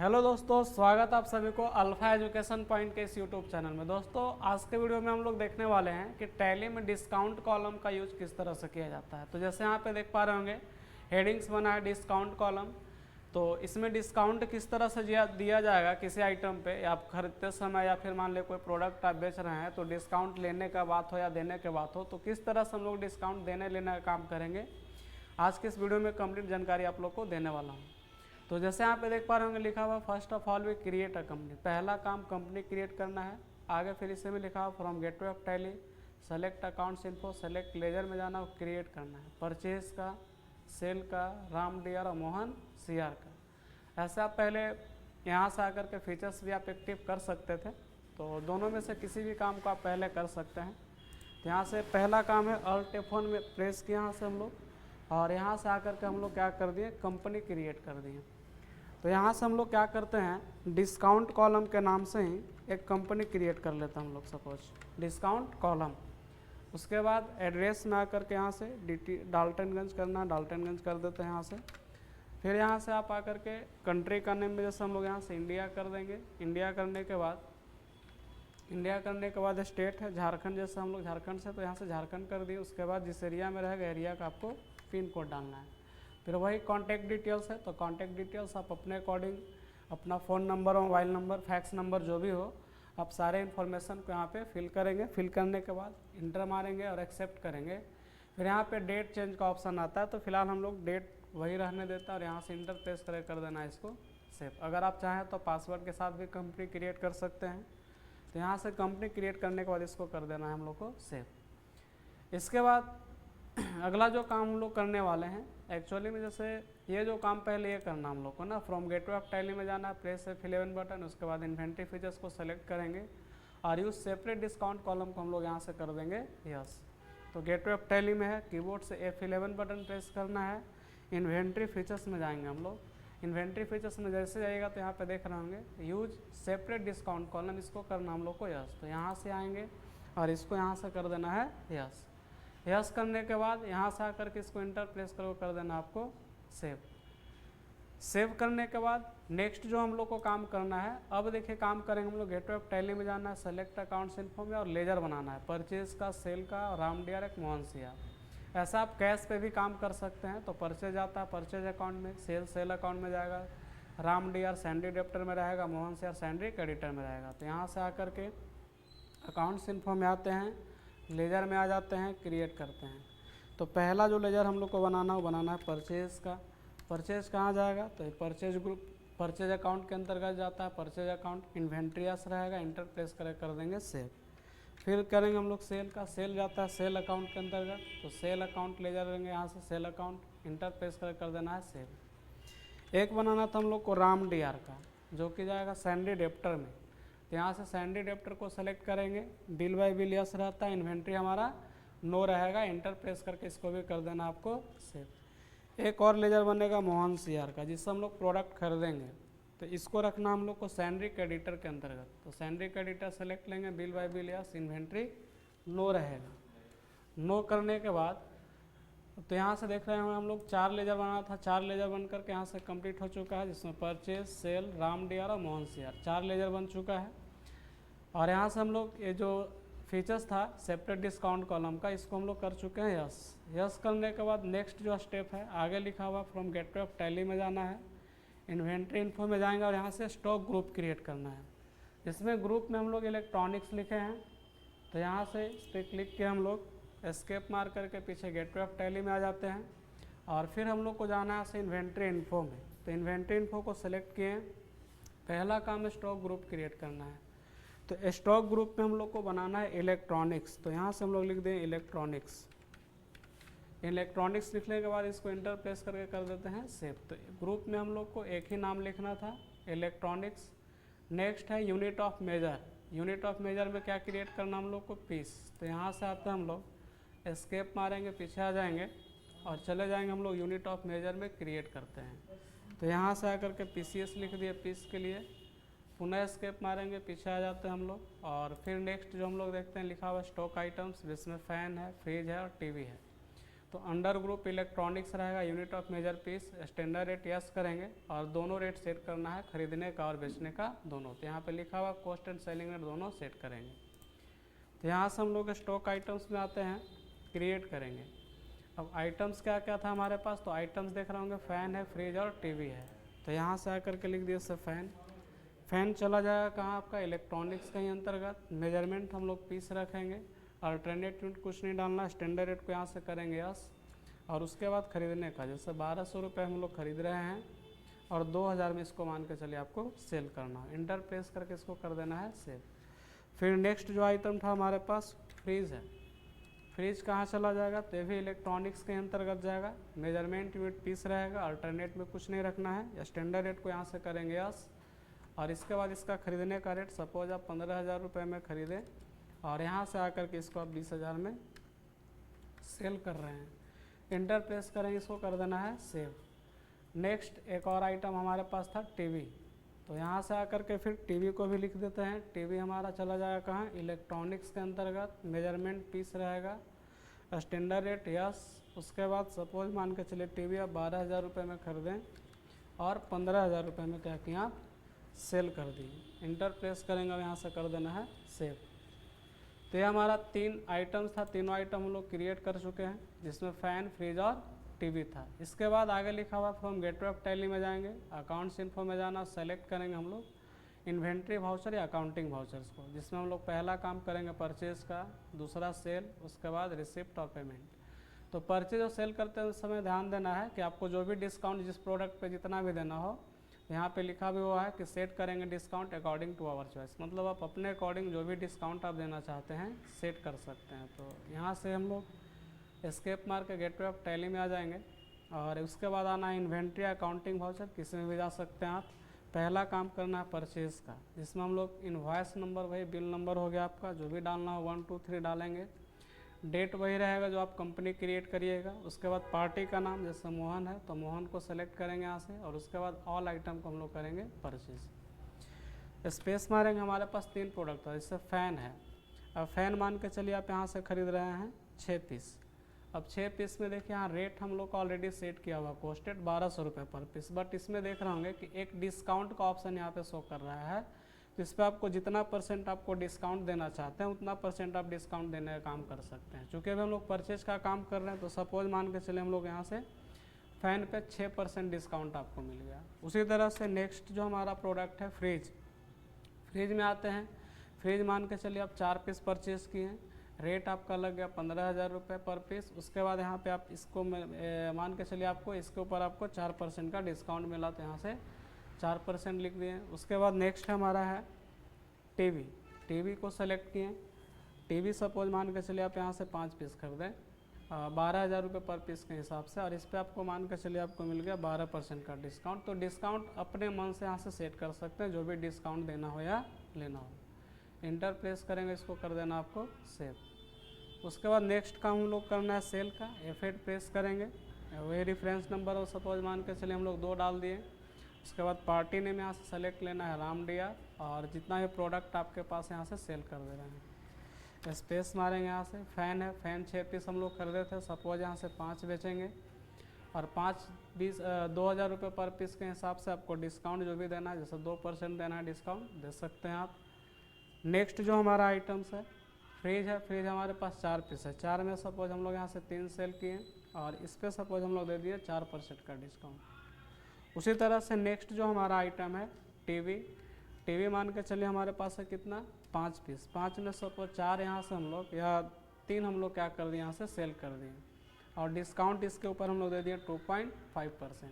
Hello दोस्तों, स्वागत आप सभी को अल्फा एजुकेशन पॉइंट के इस यूट्यूब चैनल में। दोस्तों, आज के वीडियो में हम लोग देखने वाले हैं कि टैली में डिस्काउंट कॉलम का यूज किस तरह से किया जाता है। तो जैसे यहाँ पे देख पा रहे होंगे हेडिंग्स बना है डिस्काउंट कॉलम। तो इसमें डिस्काउंट किस तरह से दिया जाएगा किसी आइटम पे, आप खरीदते समय या फिर मान ले कोई प्रोडक्ट आप बेच रहे हैं तो डिस्काउंट लेने का बात हो या देने के बात हो, तो किस तरह से हम लोग डिस्काउंट देने लेने का काम करेंगे, आज के इस वीडियो में कंप्लीट जानकारी आप लोग को देने वाला हूँ। तो जैसे यहाँ पे देख पा रहे होंगे लिखा हुआ first of all we create a company. पहला काम कंपनी क्रिएट करना है। आगे फिर इसे में लिखा हुआ from gateway of Tally select accounts info, select ledger में जाना और क्रिएट करना है। परचेज का, सेल का, राम डी आर और मोहन सी आर का। ऐसे आप पहले यहाँ से आकर के फीचर्स भी आप एक्टिव कर सकते थे, तो दोनों में से किसी भी काम को आप पहले कर सकते हैं। तो यहाँ से पहला काम है अल्ट F1 में प्रेस किया यहाँ से हम लोग, और यहाँ से आकर के हम लोग क्या कर दिए, कंपनी क्रिएट कर दिए। तो यहाँ से हम लोग क्या करते हैं, डिस्काउंट कॉलम के नाम से ही एक कंपनी क्रिएट कर लेते हैं हम लोग। सपोज डिस्काउंट कॉलम, उसके बाद एड्रेस में आकर के यहाँ से डाल्टनगंज करना, डाल्टनगंज कर देते हैं यहाँ से। फिर यहाँ से आप आकर के कंट्री का नेम में जैसे हम लोग यहाँ से इंडिया कर देंगे। इंडिया करने के बाद स्टेट है झारखंड, जैसे हम लोग झारखंड से, तो यहाँ से झारखंड कर दिए। उसके बाद जिस एरिया में रहेगा एरिया का आपको पिन कोड डालना है। फिर वही कॉन्टैक्ट डिटेल्स है, तो कॉन्टैक्ट डिटेल्स आप अपने अकॉर्डिंग अपना phone number, mobile number, fax number जो भी हो, आप सारे इन्फॉर्मेशन को यहाँ पे फिल करेंगे। फिल करने के बाद इंटर मारेंगे और एक्सेप्ट करेंगे। फिर यहाँ पे डेट चेंज का ऑप्शन आता है, तो फिलहाल हम लोग डेट वही रहने देता है और यहाँ से इंटर प्रेस कर देना है इसको सेव। अगर आप चाहें तो पासवर्ड के साथ भी कंपनी क्रिएट कर सकते हैं। तो यहाँ से कंपनी क्रिएट करने के बाद इसको कर देना है हम लोग को सेव। इसके बाद अगला जो काम हम लोग करने वाले हैं एक्चुअली में, जैसे ये जो काम पहले ये करना हम लोग को ना, फ्रॉम गेटवे ऑफ टैली में जाना है, प्रेस F11 बटन, उसके बाद इन्वेंट्री फीचर्स को सेलेक्ट करेंगे और यूज सेपरेट डिस्काउंट कॉलम को हम लोग यहाँ से कर देंगे यस। तो गेटवे ऑफ टैली में है, कीबोर्ड से F11 बटन प्रेस करना है। इन्वेंट्री फीचर्स में जाएंगे हम लोग। इन्वेंट्री फीचर्स में जैसे जाएगा तो यहाँ पे देख रहे होंगे यूज सेपरेट डिस्काउंट कॉलम, इसको करना हम लोग को यस। तो यहाँ से आएंगे और इसको यहाँ से कर देना है यस। यस करने के बाद यहाँ से आकर के इसको इंटर प्रेस करो, कर देना आपको सेव। सेव करने के बाद नेक्स्ट जो हम लोग को काम करना है, अब देखिए काम करेंगे हम लोग गेटवे ऑफ टैली में जाना है, सेलेक्ट अकाउंट्स इन्फो में और लेजर बनाना है, परचेज का, सेल का, राम डी आर एक मोहन सी आर। ऐसा आप कैश पे भी काम कर सकते हैं। तो परचेज आता है परचेज अकाउंट में, सेल अकाउंट में जाएगा, राम डी आर सैंड्री डेप्टर में रहेगा, मोहन सी आर सैंड्री क्रेडिटर में रहेगा। तो यहाँ से आकर के अकाउंट्स इन्फो में आते हैं, लेजर में आ जाते हैं, क्रिएट करते हैं। तो पहला जो लेजर हम लोग को बनाना है वो बनाना है परचेज़ का। परचेज़ कहाँ जाएगा, तो परचेज ग्रुप, परचेज अकाउंट के अंतर्गत जाता है। परचेज अकाउंट इन्वेंट्रीस रहेगा, इंटर प्रेस कर देंगे सेल। फिर करेंगे हम लोग सेल का, सेल जाता है सेल अकाउंट के अंतर्गत, तो सेल अकाउंट लेजर लेंगे यहाँ से, सेल अकाउंट इंटर प्रेस कर देना है सेल। एक बनाना था हम लोग को राम डी आर का, जो कि जाएगा सैंड्री डेप्टर में। तो यहाँ से सैंड्री डेप्टर को सेलेक्ट करेंगे, डील बाय बिल यस रहता है, इन्वेंट्री हमारा नो रहेगा, इंटर प्रेस करके इसको भी कर देना आपको सेव। एक और लेजर बनेगा मोहन सी आर का, जिससे हम लोग प्रोडक्ट खरीदेंगे, तो इसको रखना हम लोग को सैंड्री क्रेडिटर के अंतर्गत। तो सैंड्री क्रेडिटर सेलेक्ट लेंगे, deal by bill yes, inventory no रहेगा। नो करने के बाद तो यहाँ से देख रहे हैं हम लोग 4 लेजर बनाना था, 4 लेजर बन करके यहाँ से कंप्लीट हो चुका है, जिसमें purchase, sale, Ram D R और मोहन सी आर 4 लेजर बन चुका है। और यहाँ से हम लोग ये जो फीचर्स था सेपरेट डिस्काउंट कॉलम का, इसको हम लोग कर चुके हैं यस। यस करने के बाद नेक्स्ट जो स्टेप है आगे लिखा हुआ फ्रॉम गेटवे ऑफ टैली में जाना है, इन्वेंट्री इन्फो में जाएंगे और यहाँ से स्टॉक ग्रुप क्रिएट करना है। इसमें ग्रुप में हम लोग इलेक्ट्रॉनिक्स लिखे हैं, तो यहाँ से इस पर क्लिक के हम लोग एस्केप मार करके पीछे गेटवे ऑफ टैली में आ जाते हैं। और फिर हम लोग को जाना है इन्वेंट्री इन्फो में। तो इन्वेंट्री इन्फो को सेलेक्ट किए, पहला काम स्टॉक ग्रुप क्रिएट करना है। तो स्टॉक ग्रुप में हम लोग को बनाना है इलेक्ट्रॉनिक्स, तो यहाँ से हम लोग लिख दें इलेक्ट्रॉनिक्स। इलेक्ट्रॉनिक्स लिखने के बाद इसको इंटर प्रेस करके कर देते हैं सेव। तो ग्रुप में हम लोग को एक ही नाम लिखना था, इलेक्ट्रॉनिक्स। नेक्स्ट है unit of measure. Unit of measure में क्या क्रिएट करना हम लोग को, पीस। तो यहाँ से आते हैं हम लोग एस्केप मारेंगे, पीछे आ जाएंगे और चले जाएंगे हम लोग यूनिट ऑफ मेजर में क्रिएट करते हैं। तो यहाँ से आकर के PCS लिख दिए पीस के लिए, पुनः एस्केप मारेंगे, पीछे आ जाते हैं हम लोग। और फिर नेक्स्ट जो हम लोग देखते हैं लिखा हुआ स्टॉक आइटम्स, जिसमें फ़ैन है, फ्रिज है और टीवी है। तो अंडर ग्रुप इलेक्ट्रॉनिक्स रहेगा, unit of measure piece, standard rate yes करेंगे और दोनों रेट सेट करना है, खरीदने का और बेचने का दोनों। तो यहाँ पे लिखा हुआ कॉस्ट एंड सेलिंग रेट दोनों सेट करेंगे। तो यहाँ से हम लोग स्टॉक आइटम्स में आते हैं, क्रिएट करेंगे। अब आइटम्स क्या क्या था हमारे पास, तो आइटम्स देख रहे होंगे फैन है, फ्रिज और टीवी है। तो यहाँ से आकर के लिख दिए से फैन, फैन चला जाएगा कहाँ आपका इलेक्ट्रॉनिक्स के ही अंतर्गत। मेजरमेंट हम लोग पीस रखेंगे, अल्टरनेट यूनिट कुछ नहीं डालना, स्टैंडर्ड रेट को यहाँ से करेंगे यस। और उसके बाद खरीदने का, जैसे 1200 रुपये हम लोग खरीद रहे हैं और 2000 में इसको मान के चलिए आपको सेल करना, इंटर प्रेस करके इसको कर देना है सेल। फिर नेक्स्ट जो आइटम था हमारे पास फ्रीज है, फ्रिज कहाँ चला जाएगा, तो भी इलेक्ट्रॉनिक्स के अंतर्गत जाएगा। मेजरमेंट यूनिट पीस रहेगा, अल्टरनेट में कुछ नहीं रखना है, स्टैंडर्ड रेट को यहाँ से करेंगे यस। और इसके बाद इसका खरीदने का रेट, सपोज आप 15,000 रुपये में खरीदें और यहाँ से आकर के इसको आप 20,000 में सेल कर रहे हैं, इंटर प्रेस करेंगे, इसको कर देना है सेव। नेक्स्ट एक और आइटम हमारे पास था टीवी, तो यहाँ से आकर के फिर टीवी को भी लिख देते हैं। टीवी हमारा चला जाएगा कहाँ, इलेक्ट्रॉनिक्स के अंतर्गत, मेजरमेंट पीस रहेगा, स्टैंडर्ड रेट यस। उसके बाद सपोज मान के चलिए टीवी आप 12,000 रुपये में खरीदें और 15,000 रुपये में क्या किया आप सेल कर दिए, इंटर प्रेस करेंगे और यहाँ से कर देना है सेव। तो ये हमारा 3 आइटम्स था, तीनों आइटम हम लोग क्रिएट कर चुके हैं, जिसमें फ़ैन, फ्रिज और टीवी था। इसके बाद आगे लिखा हुआ फ्रॉम गेटवे ऑफ टैली में जाएंगे, अकाउंट्स इन्फो में जाना, सेलेक्ट करेंगे हम लोग इन्वेंट्री वाउचर या अकाउंटिंग वाउचर्स को, जिसमें हम लोग पहला काम करेंगे परचेज़ का, दूसरा सेल, उसके बाद रिसिप्ट और पेमेंट। तो परचेज और सेल करते हुए समय ध्यान देना है कि आपको जो भी डिस्काउंट जिस प्रोडक्ट पे जितना भी देना हो, यहाँ पे लिखा भी हुआ है कि सेट करेंगे discount according to our choice, मतलब आप अपने अकॉर्डिंग जो भी डिस्काउंट आप देना चाहते हैं सेट कर सकते हैं। तो यहाँ से हम लोग एस्केप मार के गेटवे ऑफ टैली में आ जाएंगे और उसके बाद आना है इन्वेंट्री अकाउंटिंग वाउचर, किसी में भी जा सकते हैं आप। पहला काम करना है परचेज़ का, जिसमें हम लोग इनवॉइस नंबर वही बिल नंबर हो गया आपका, जो भी डालना हो 1 2 3 डालेंगे, डेट वही रहेगा जो आप कंपनी क्रिएट करिएगा। उसके बाद पार्टी का नाम, जैसे मोहन है तो मोहन को सेलेक्ट करेंगे यहाँ से, और उसके बाद ऑल आइटम को हम लोग करेंगे परचेज। स्पेस मारेंगे, हमारे पास 3 प्रोडक्ट था, जैसे फ़ैन है। अब फ़ैन मान के चलिए आप यहाँ से खरीद रहे हैं 6 पीस। अब 6 पीस में देखिए यहाँ रेट हम लोग का ऑलरेडी सेट किया हुआ, कॉस्टेड 1200 रुपये पर पीस, बट इसमें देख रहे होंगे कि एक डिस्काउंट का ऑप्शन यहाँ पे शो कर रहा है, जिस पे आपको जितना % आपको डिस्काउंट देना चाहते हैं उतना % आप डिस्काउंट देने का काम कर सकते हैं। चूँकि अभी हम लोग परचेज का काम कर रहे हैं, तो सपोज मान के चले हम लोग यहाँ से फ़ैन पे 6% डिस्काउंट आपको मिल गया। उसी तरह से नेक्स्ट जो हमारा प्रोडक्ट है फ्रिज, फ्रिज में आते हैं। फ्रिज मान के चलिए आप 4 पीस परचेज़ किए हैं, रेट आपका लग गया 15,000 रुपये पर पीस। उसके बाद यहाँ पे आप इसको मान के चलिए आपको इसके ऊपर आपको 4% का डिस्काउंट मिला, तो यहाँ से 4% लिख दिए। उसके बाद नेक्स्ट हमारा है टीवी, टीवी को सेलेक्ट किए। टीवी सपोज मान के चलिए आप यहाँ से 5 पीस खरीदें 12,000 रुपये पर पीस के हिसाब से, और इस पर आपको मान के चलिए आपको मिल गया 12% का डिस्काउंट। तो डिस्काउंट अपने मन से यहाँ से सेट कर सकते हैं, जो भी डिस्काउंट देना हो या लेना हो, इंटर प्रेस करेंगे, इसको कर देना आपको सेव। उसके बाद नेक्स्ट काम हम लोग करना है सेल का, F8 प्रेस करेंगे, वही रेफरेंस नंबर हो सपोज मान के चलिए हम लोग 2 डाल दिए। उसके बाद पार्टी नेम यहाँ से सेलेक्ट लेना है राम डिया, और जितना भी प्रोडक्ट आपके पास यहाँ से सेल कर दे रहे हैं, स्पेस मारेंगे यहाँ से। फ़ैन है, फ़ैन 6 पीस हम लोग खरीदे थे, सपोज यहाँ से 5 बेचेंगे, और 2,000 रुपये पर पीस के हिसाब से आपको डिस्काउंट जो भी देना है, जैसे 2% देना है डिस्काउंट दे सकते हैं आप। नेक्स्ट जो हमारा आइटम्स है फ्रिज है, फ्रिज हमारे पास 4 पीस है, 4 में सपोज हम लोग यहाँ से 3 सेल किए और इस पर सपोज हम लोग दे दिए 4% का डिस्काउंट। उसी तरह से नेक्स्ट जो हमारा आइटम है टीवी, टीवी मान के चलिए हमारे पास है कितना 5 पीस, 5 में सपोज 4 यहाँ से हम लोग या 3 हम लोग क्या कर दिए यहाँ से सेल कर दिए, और डिस्काउंट इसके ऊपर हम लोग दे दिए 2.5%।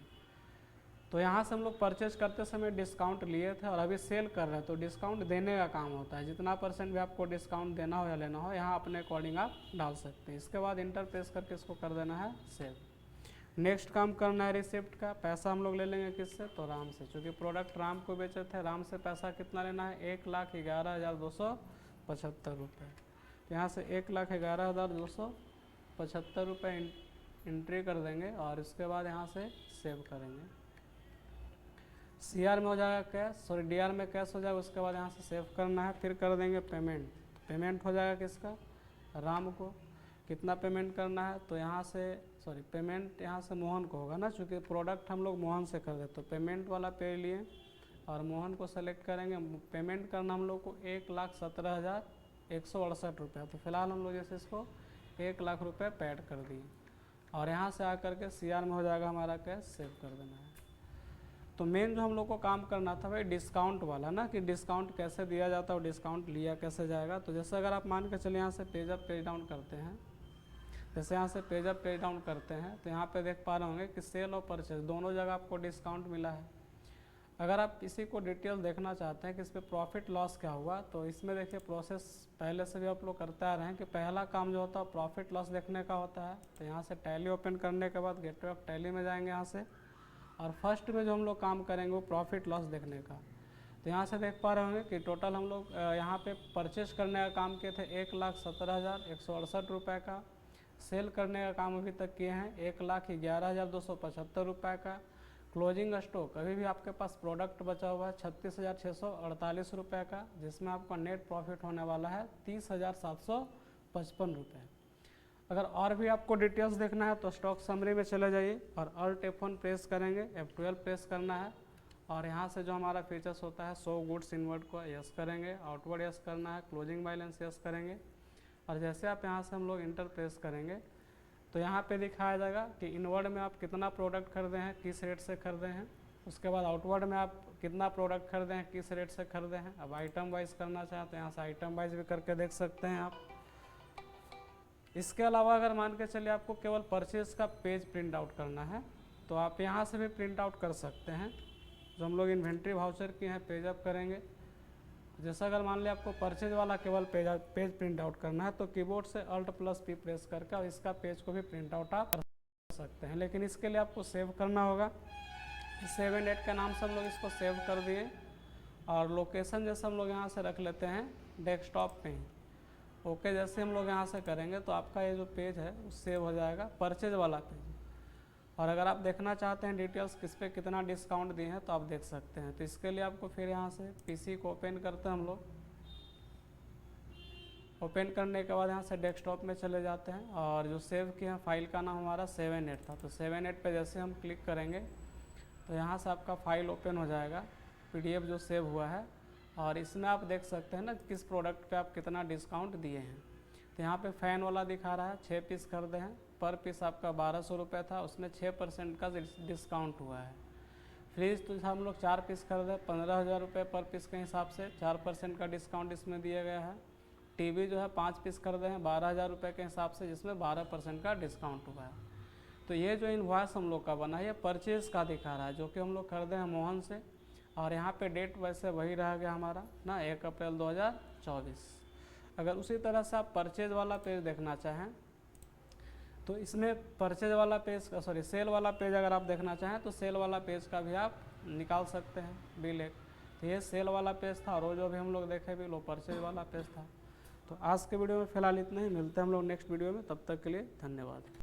तो यहाँ से हम लोग परचेज करते समय डिस्काउंट लिए थे और अभी सेल कर रहे हैं, तो डिस्काउंट देने का काम होता है, जितना % भी आपको डिस्काउंट देना हो या लेना हो यहाँ अपने अकॉर्डिंग आप डाल सकते हैं। इसके बाद इंटर प्रेस करके इसको कर देना है सेव। नेक्स्ट काम करना है रिसिप्ट का, पैसा हम लोग ले लेंगे किससे, तो राम से, क्योंकि प्रोडक्ट राम को बेचे थे। राम से पैसा कितना लेना है 1,11,275 रुपये, तो यहाँ से 1,11,275 रुपये एंट्री कर देंगे और इसके बाद यहाँ से सेव करेंगे। CR में हो जाएगा कैश, सॉरी DR में कैश हो जाएगा, उसके बाद यहाँ से सेव करना है। फिर कर देंगे पेमेंट, पेमेंट हो जाएगा किसका, राम को। कितना पेमेंट करना है, तो यहाँ से पेमेंट यहाँ से मोहन को होगा ना, चूँकि प्रोडक्ट हम लोग मोहन से खरीदे, तो पेमेंट वाला पेज लिए और मोहन को सेलेक्ट करेंगे। पेमेंट करना हम लोग को 1,17,168 रुपये, तो फिलहाल हम लोग जैसे इसको 1 लाख रुपये पे ऐड कर दिए और यहाँ से आकर के CR में हो जाएगा हमारा कैश, सेव कर देना है। तो मेन जो हम लोग को काम करना था भाई डिस्काउंट वाला ना, कि डिस्काउंट कैसे दिया जाता है और डिस्काउंट लिया कैसे जाएगा। तो जैसे अगर आप मान के चलिए यहाँ से पेज अप पेज डाउन करते हैं, जैसे यहाँ से पेज अप पेज डाउन करते हैं तो यहाँ पे देख पा रहे होंगे कि सेल और परचेज दोनों जगह आपको डिस्काउंट मिला है। अगर आप इसी को डिटेल देखना चाहते हैं कि इस पर प्रॉफिट लॉस क्या हुआ, तो इसमें देखिए प्रोसेस पहले से भी आप लोग करते आ रहे हैं कि पहला काम जो होता है प्रॉफिट लॉस देखने का होता है। तो यहाँ से टैली ओपन करने के बाद गेटवे ऑफ टैली में जाएंगे यहाँ से, और फर्स्ट में जो हम लोग काम करेंगे वो प्रॉफिट लॉस देखने का। तो यहाँ से देख पा रहे होंगे कि टोटल हम लोग यहाँ पे परचेज करने का काम किए थे 1,17,168 रुपये का। सेल करने का काम अभी तक किए हैं 1,11,275 रुपये का। क्लोजिंग स्टॉक अभी भी आपके पास प्रोडक्ट बचा हुआ है 36,648 रुपये का, जिसमें आपका नेट प्रॉफिट होने वाला है 30,755 रुपये। अगर और भी आपको डिटेल्स देखना है तो स्टॉक समरी में चले जाइए और Alt F1 प्रेस करेंगे, F12 प्रेस करना है और यहाँ से जो हमारा फीचर्स होता है शो गुड्स इनवर्ड को यस करेंगे, आउटवर्ड यस करना है, क्लोजिंग बैलेंस यस करेंगे। और जैसे आप यहाँ से हम लोग इंटर प्रेस करेंगे तो यहाँ पे दिखाया जाएगा कि इनवर्ड में आप कितना प्रोडक्ट खरीदे हैं, किस रेट से खरीदे हैं। उसके बाद आउटवर्ड में आप कितना प्रोडक्ट खरीदे हैं, किस रेट से खरीदे हैं। अब आइटम वाइज करना चाहें तो यहाँ से आइटम वाइज भी करके देख सकते हैं आप। इसके अलावा अगर मान के चलिए आपको केवल परचेज का पेज प्रिंट आउट करना है तो आप यहाँ से भी प्रिंट आउट कर सकते हैं। जो हम लोग इन्वेंट्री वाउचर की हैं पेज अप करेंगे। जैसा अगर मान लिया आपको परचेज वाला केवल पेज प्रिंट आउट करना है तो कीबोर्ड से Alt+P प्रेस करके और इसका पेज को भी प्रिंट आउट आप कर सकते हैं, लेकिन इसके लिए आपको सेव करना होगा। 7 and 8 के नाम से हम लोग इसको सेव कर दिए और लोकेशन जैसे हम लोग यहाँ से रख लेते हैं डेस्कटॉप पे ही। ओके, जैसे हम लोग यहाँ से करेंगे तो आपका ये जो पेज है वो सेव हो जाएगा, परचेज वाला पेज। और अगर आप देखना चाहते हैं डिटेल्स किस पे कितना डिस्काउंट दिए हैं तो आप देख सकते हैं। तो इसके लिए आपको फिर यहाँ से पीसी को ओपन करते हैं हम लोग। ओपन करने के बाद यहाँ से डेस्कटॉप में चले जाते हैं और जो सेव किए हैं फाइल का नाम हमारा 7-8 था। तो 7-8 पे जैसे हम क्लिक करेंगे तो यहाँ से आपका फाइल ओपन हो जाएगा, PDF जो सेव हुआ है। और इसमें आप देख सकते हैं ना किस प्रोडक्ट पे आप कितना डिस्काउंट दिए हैं। तो यहाँ पे फ़ैन वाला दिखा रहा है 6 पीस खरीदे हैं, पर पीस आपका 1200 रुपये था, उसमें 6% का डिस्काउंट हुआ है। फ्रिज तो हम लोग 4 पीस खरीदे 15,000 रुपये पर पीस के हिसाब से 4% का डिस्काउंट इसमें दिया गया है। टीवी जो है 5 पीस खरीदे हैं 12,000 रुपये के हिसाब से, जिसमें 12% का डिस्काउंट हुआ है। तो ये जो इनवॉइस हम लोग का बना है ये परचेज़ का दिखा रहा है, जो कि हम लोग खरीदे हैं मोहन से। और यहाँ पे डेट वैसे वही रह गया हमारा ना, 1 अप्रैल 2024। अगर उसी तरह से आप परचेज वाला पेज देखना चाहें तो इसमें परचेज वाला पेज सेल वाला पेज अगर आप देखना चाहें तो सेल वाला पेज का भी आप निकाल सकते हैं बिल एक। तो ये सेल वाला पेज था और वो जो भी हम लोग देखे भी लो परचेज वाला पेज था। तो आज के वीडियो में फ़िलहाल इतना ही, मिलते हैं हम लोग नेक्स्ट वीडियो में, तब तक के लिए धन्यवाद।